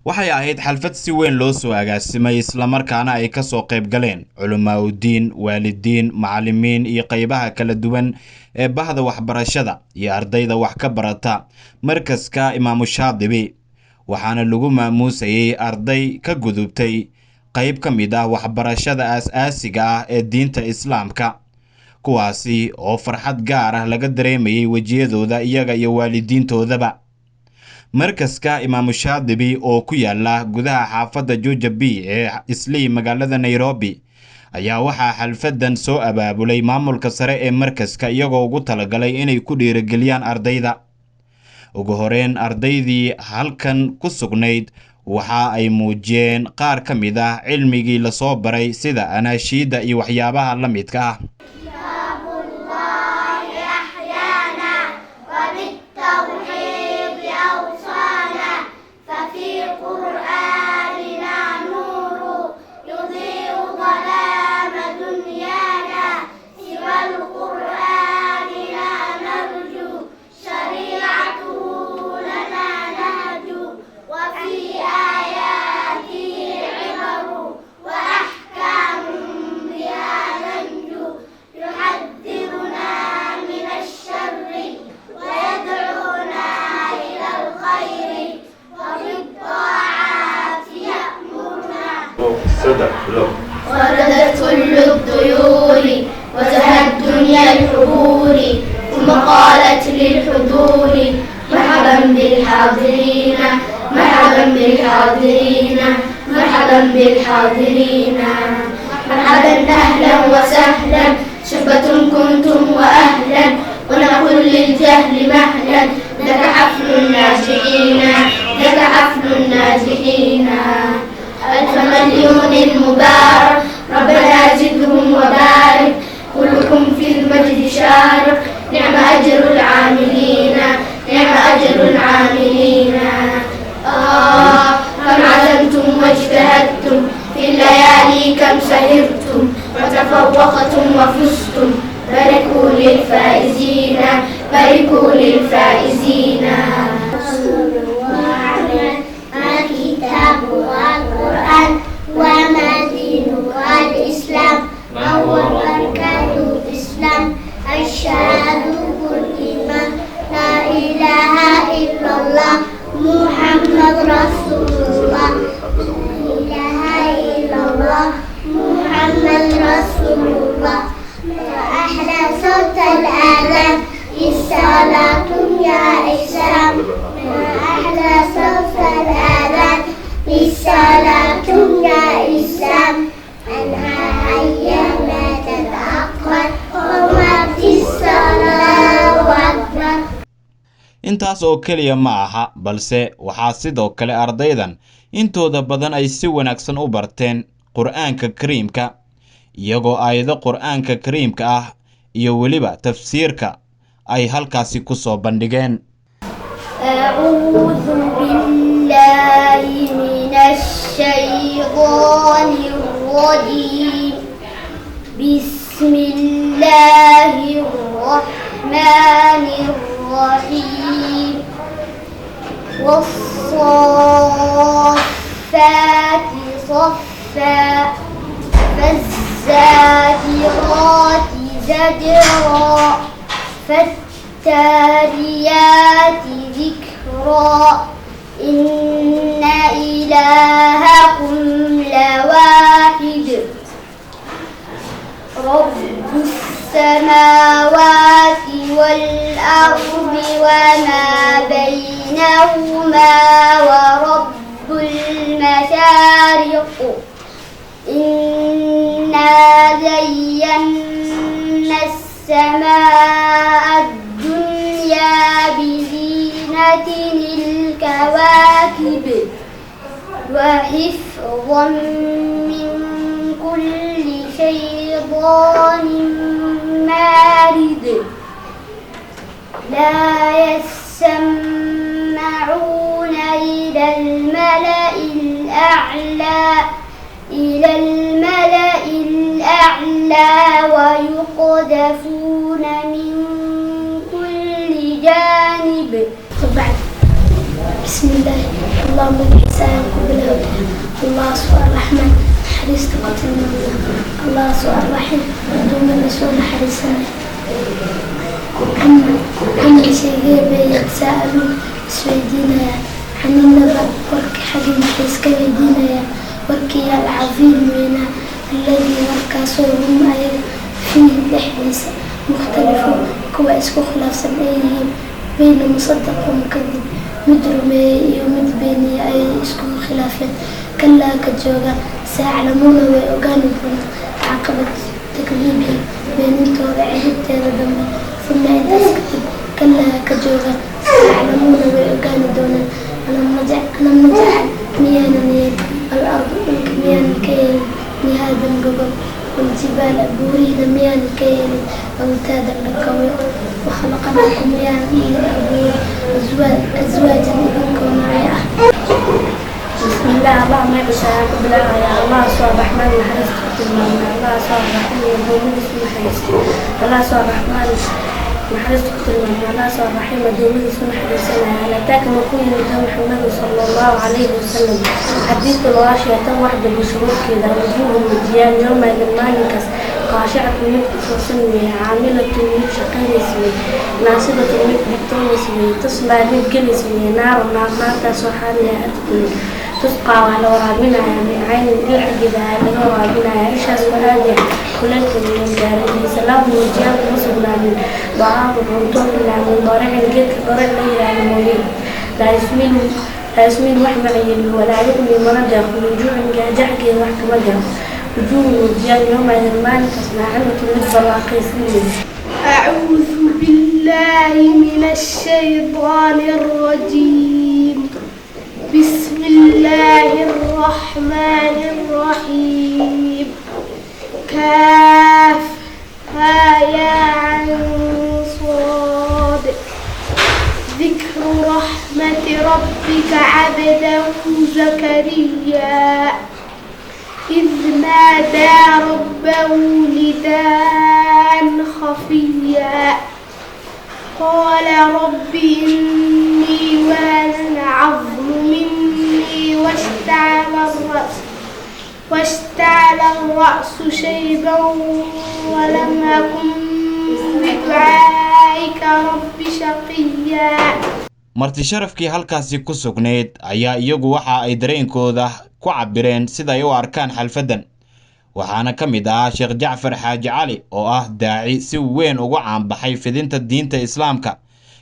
waxay ahayd xalfad si weyn loo soo agaasimay isla markaana ay ka soo qayb galeen culimaadudiin, waalidiin, macallimiin iyo qaybaha kala duwan ee bahda waxbarashada iyo ardayda wax ka barata markaska Imaamu Shaadibi, waxaana lagu maamuusayay arday ka gudubtay qayb ka mid ah waxbarashada aasaasiga ah ee diinta Islaamka, kuwaasi oo farxad gaar ah laga dareemayay wajiyadooda iyaga iyo waalidiintoodaba. markaska Imaamu Shaadibi oo ku yaala gudaha xaafadda Juja B ee Islii magaalada Nairobi ayaa waxaa xalfadan soo abaabulay maamulka sare ee markaska iyagoo ugu talagalay inay ku dhiirigeliyaan ardayda. ugu horeen ardaydii halkan ku sugnayd waxa ay muujiyeen qaar ka mid ah cilmigii la soo baray sida anaashiida iyo waxyaabaha la midka ah. وردت كل الطيور وزهت دنيا الحبور ثم قالت للحضور مرحبا بالحاضرين مرحبا بالحاضرين مرحبا بالحاضرين مرحبا أهلا وسهلا شبة كنتم وأهلا ونقول للجهل مهلا لك حفل الناجحين لك حفل الناجحين. ألف مليون مبارك ربنا زدهم وبارك كلكم في المجد شارك نعم أجر العاملين نعم أجر العاملين. كم عزمتم واجتهدتم في الليالي كم سهرتم وتفوقتم وفزتم باركوا للفائزين باركوا للفائزين. كتاب القرآن وما دين الإسلام ما هو أركان الإسلام الشهادة والإيمان لا إله إلا الله محمد رسول الله لا إله إلا الله محمد رسول الله. وأحلى صوت الآذان الصلاة يا إسلام وأحلى صوت الآذان الصلاة يا إسلام أنها هيا ما تتأخر وما في الصلاة أكبر. intaas oo kaliya ma aha, balse waxaa sidoo kale ardaydan intooda badan ay si wanaagsan u barteen Qur'aanka Kariimka, iyagoo aayado Qur'aanka Kariimka ah iyo weliba tafsiirka ay halkaasi ku soo bandhigeen. أعوذ بالله من الشيطان الرجيم بسم الله الرحمن الرحيم والصافات صفا فالزاجرات زجرا فالتاليات ذكرا إن إلهكم لواحد رب السماوات والأرض وما بينهما ورب المشارق إنا زينا السماء الدنيا بزينة الكواكب وحفظا من كل شيطان مارد لا يسمعون إلى الملأ الأعلى ويقذفون من كل جانب. بسم الله الله مجلسان قبله الله سوى الرحمن حريص قتل الله سوى الرحيم دوم النسوة حريصنا عن شيء يتساءلون سويدينا عن النبأ ورك حقين حيث كويدينا وركي العظيم منا الذي وركا صورهم أيضا فيه الإحداث مختلف كوا اسكو خلاف سبعيهم بين مصدق ومكذب مدرمي ومدبيني أي اسكو خلافين كلا كجوغا سيعلمون ويؤغانبون عقبة تكذيبهم بين انتو بعهد تيردم ثم انتسكتب كلا كجوغا سيعلمون ويؤغانبون ألم نجعل ميانا نيل الأرض ميانا كيل نهادا قبل والجبال بورينا ميانا كيل أوتادا للقوي وخلقنا لكم ميانا من الأرض أزواجا لكم معي بسم الله اللهم بشارك بالله يا الله سوى الرحمن الحريص الله سوى الرحمن الرحيم الحريص الله سوى الرحمن الحريص الله سوى الرحيم الدومي اسمه حديثنا على تاك مكون محمد صلى الله عليه وسلم حديث الغاشية واحدة بشروط كذا وجوه المديان يوم المالكس خاشعة الملك وسمي عاملة الملك شقين اسمي ناصبة الملك بطول اسمي تصلى الملك اسمي نار تسوحانها أتكلم تسقى على ورابنا من عين الحجبة على ورابنا عيشها سؤالي كلك من جاربي سلام وجياب وصلنا من ضعاف الرمطون من ضارع الجد ضارع ليلة المولين لا يسمين وحمة عين ولا يؤمن مرجع من جوع جاجحك وحك مجر وجوه وجياب يوم عين المال تصنع عنة النسبة العقيسين أعوذ بالله من الشيطان الرجيم بسم الله الرحمن الرحيم كاف يا عين صاد ذكر رحمة ربك عبده زكريا إذ نادى ربه نداء خفيا قال رب إني وهن العظم مني واشتعل الرأس شيبا ولم أكن بدعائك رب شقيا. marti sharafkii halkaasi ku sugnayd ayaa iyagu waxa ay dareenkooda ku cabireen sida ay u arkaan xalfadan waxaana ka mid ah Sheekh Jacfar Xaaji Cali oo ah daaci si weyn ugu caanbaxay fidinta diinta islaamka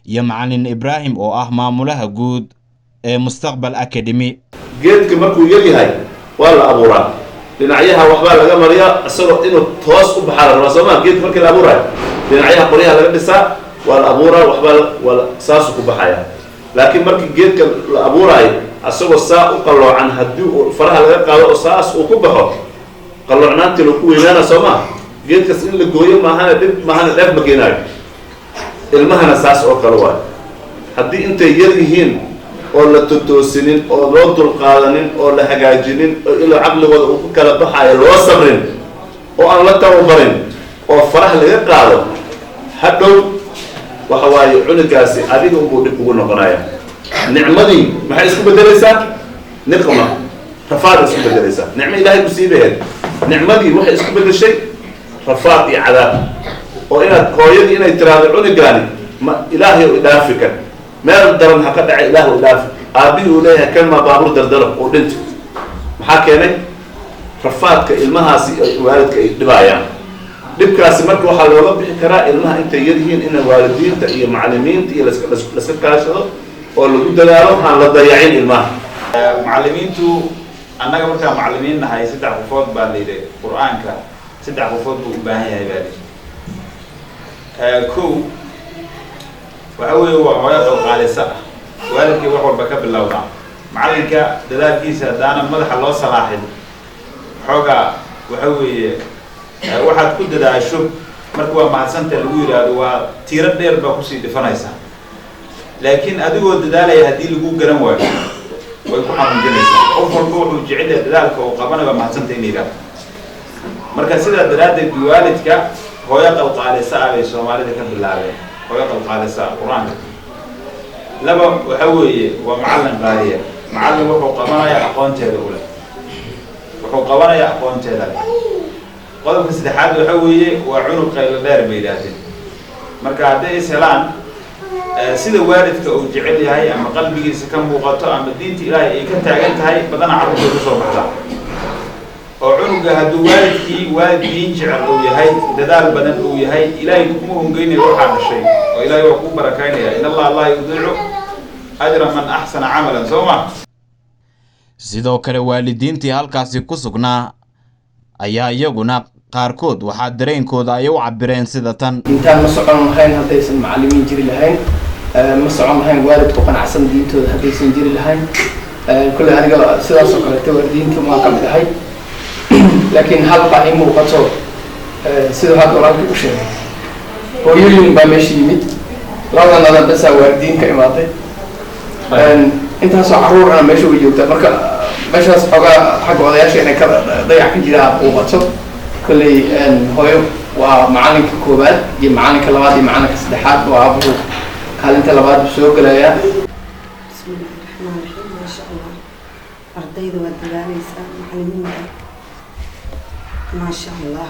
iyo Macallin Ibrahim oo ah maamulaha guud ee Mustaqbal Academy. geedka markuu yar yahay waa la abuuraa dhinacyaha waxba laga mariyaa asagoo inuu toos u baxaa la Soomaa geedka markii la abuuray dhinacyaha qoryaha laga dhisaa waa la abuuraa waxba wala saas ku baxaya laakiin markii geedka la abuuray asagoo saa u qaloocan hadii faraha laga qaado oo saas uu ku baxo qalloocnaantii loo ku weynaana Soomaa geedkaas in la gooyo maahana dib maahana dheef ma keenayo ilmahana saas oo kale waa hadii intay yar yihiin oo la totoosinin oo loo dulqaadanin oo la hagaajinin oo ilo aqligooda uu ku kala baxayo loo sabrin oo aan la tababarin oo faraha laga qaado hadhow waxa waaye cunugaasi adiga uu dib ugu noqonaya nicmadii maxay isku bedelaysaa niqma rafaad isku bedelaysaa nicmo ilaahay ku siibeen nicmadii waxay isku bedeshay rafaad iyo cadaab oo inaad hooyadii inay tiraado cunugaani ma ilaahay u dhaafika meel daran ha ka dhacay ilaahay u dhaaf aabihi uu leeyahay kalma baabur dardaro oo dhinto maxaa keenay rafaadka ilmahaasi waalidka ay dhibayaan dhibkaasi marka waxaa looga bixi karaa ilmaha intay yar yihiin in waalidiinta iyo macallimiinta iyo la iska kaashado oo lagu dadaalo aan la dayacin ilmaha macallimiintu annaga markaa macallimiin nahay saddex qofood baa leeyahay quraanka saddex qofood buu u baahan yahay baadi kow waxa weeye waa hooyada qaalisa waalidkii wax walba ka bilowda macallinka dadaalkiisa hadana madaxa loo salaaxin xooga waxa weeye waxaad ku dadaasho marka waa mahadsanta lagu yiraahdo waa tiiro dheer baa ku sii dhifanaysa laakiin adigoo dadaalaya hadii lagu garan waayo way ku xanuunjinaysaa qof walba wuxuu jecel yahay dadaalka uu qabanayo mahadsanta inay yiraahdo marka sidaa daraadeed waalidka hooyada qaalisa ay Soomaalida ka bilaabeen hooyada qaalisa quraanka laba waxa weeye waa macallin qaaliya macallin wuxuu qabanayaa aqoonteeda u leh wuxuu qabanayaa aqoonteeda leh qodobka saddexaad waxa weeye waa cunug qaylo dheer bay yidhaahdeen marka hadday is helaan sida waalidka uu jecel yahay ama qalbigiisa ka muuqato ama diinta ilaahay ay ka taagan tahay badana carruurta ku soo baxdaa oo cunuga hadduu waalid diin jecel uu yahay dadaal badan uu yahay ilaahay kuma hungeynayo waxaa dhashay oo ilaahay waa ku barakaynaya in allah laa yudiicu ajra man axsana camalan soo ma sidoo kale waalidiintii halkaasi ku sugnaa ayaa iyaguna qaarkood waxaa dareenkooda ay u cabireen sida tan intaan ma socon lahayn haddaysan macallimiin jiri lahayn ma socon lahayn waalid ku qanacsan diintooda haddaysan jiri lahayn kulley aniga sidaasoo kaleeto waalidiinta waan ka mid ahay laakiin hal baa ii muuqato siduu hadda walaalkii u sheegay hooyooyin baa meesha yimid labadan basaa waalidiin ka imaaday intaasoo carruurana meesha way joogtaa marka meeshaas xoogaa xagga odayaasha inay ka dayac ka jiraa muuqato kolley hooyo waa macalinka koowaad iyo macalinka labaad iyo macalinka saddexaad oo aabuhu kaalinta labaad buu soo gelayaa bismillahi raxmaan raxiim maasha allah ardayda waad dadaaleysaa macallimiinta maasha allah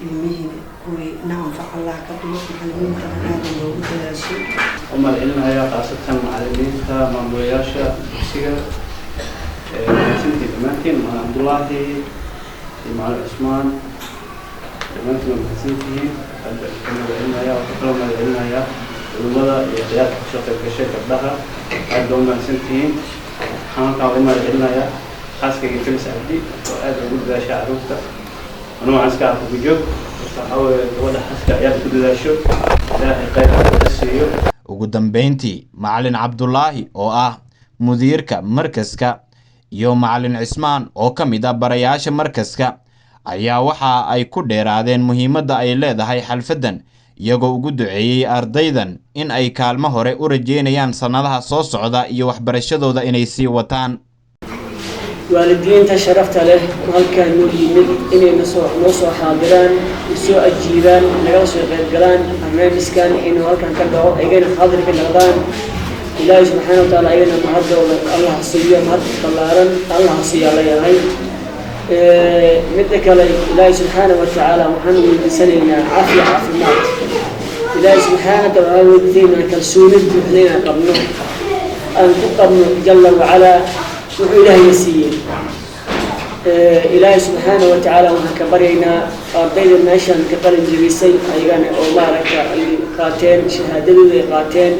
ilmihiina kuwii nacanfac allah ka dhigo macallimiintana aadan loogu dadaasho umar ilmahayaa khaasatan macallimiinta maamulayaasha dugsiga sintii dhammaantiin macallin cabdullaahi iyo macallin cusmaan dhammaantiin waa mahadsantihiin kamada ilmahayaa waxaa kaloo mada celinayaa culimada iyo khiyaarka kusoo qayb gashay gabdhaha aad baa u mahadsantihiin waxaan halkaan uga mada celinayaa xaaskayga felis cabdi oo aad ugu dadaasha carruurta anuu caska arkugu joog waxaa weeye gabadha xaaska ayaad ku dadaasho ilaahay qaybka ka siiyo ugu dambeyntii macallin cabdulaahi oo ah mudiirka markaska iyo macallin cismaan oo ka mid ah barayaasha markaska ayaa waxa ay ku dheeraadeen muhiimadda ay leedahay xalfaddan iyagoo ugu duceeyey ardaydan in ay kaalmo hore u rajeynayaan sannadaha soo socda iyo waxbarashadooda inay sii wataan waalidiinta sharafta leh halkaan noo yimid inay noo soo xaadiraan soo ajiibaan nagala soo qaybgalaan barnaamijkan inuu halkan ka dhaco ayagana xaadir ka noqdaan ilaahay subxaana wa tacaala ayagana mahadooda allah siiyo mahad ballaaran allah siiyaa leeyahay midda kale ilaahay subxaana wa tacaala waxaan weydiisanaynaa caafimaad ilaahay subxaana wa tacaala weydiinaynaa kalsooni buuxda inaan qabno aan ku qabno jalla wacalaa wuxuu ilaahayna siiyey ilaahay subxaana wa tacaala waxaan ka baryaynaa ardayda meeshan ka qalin jebisay ayagana oo maaragta ay qaateen shahaadadooda ay qaateen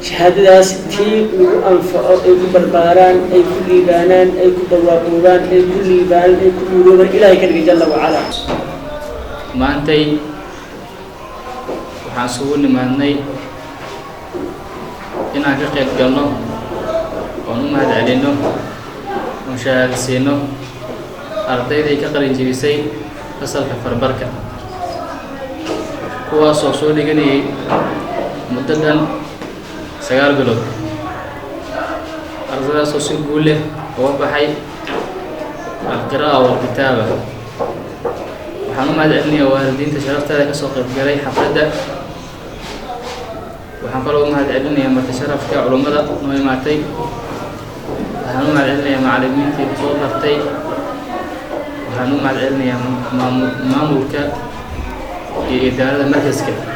shahaadadaas tii lagu anfaco ay ku barbaaraan ay ku liibaanaan ay ku barwaaqoobaan ay ku liibaanaan ay ku guuloobaan ilaahay ka dhigay jalla wacalaa maantay waxaan isugu nimaadnay inaan ka qayb galno oon u mahad celino oon shahaadasiino ardayday ka qalin jebisay fasalka farbarka kuwaasoo soo dhiganayay muddo dhan 9 bilood ardaydaasoo si guul leh uga baxay alqira'a walkitaaba waxaan u mahad celinayaa waalidiinta sharafteeda kasoo qayb galay xafladda waxaan kaloo u mahad celinayaa marka sharafka culummada noo imaatay waxaan u mahad celinayaa macallimiintii soo bartay waxaan u mahad celinayaa maamulka iyo idaarada markaska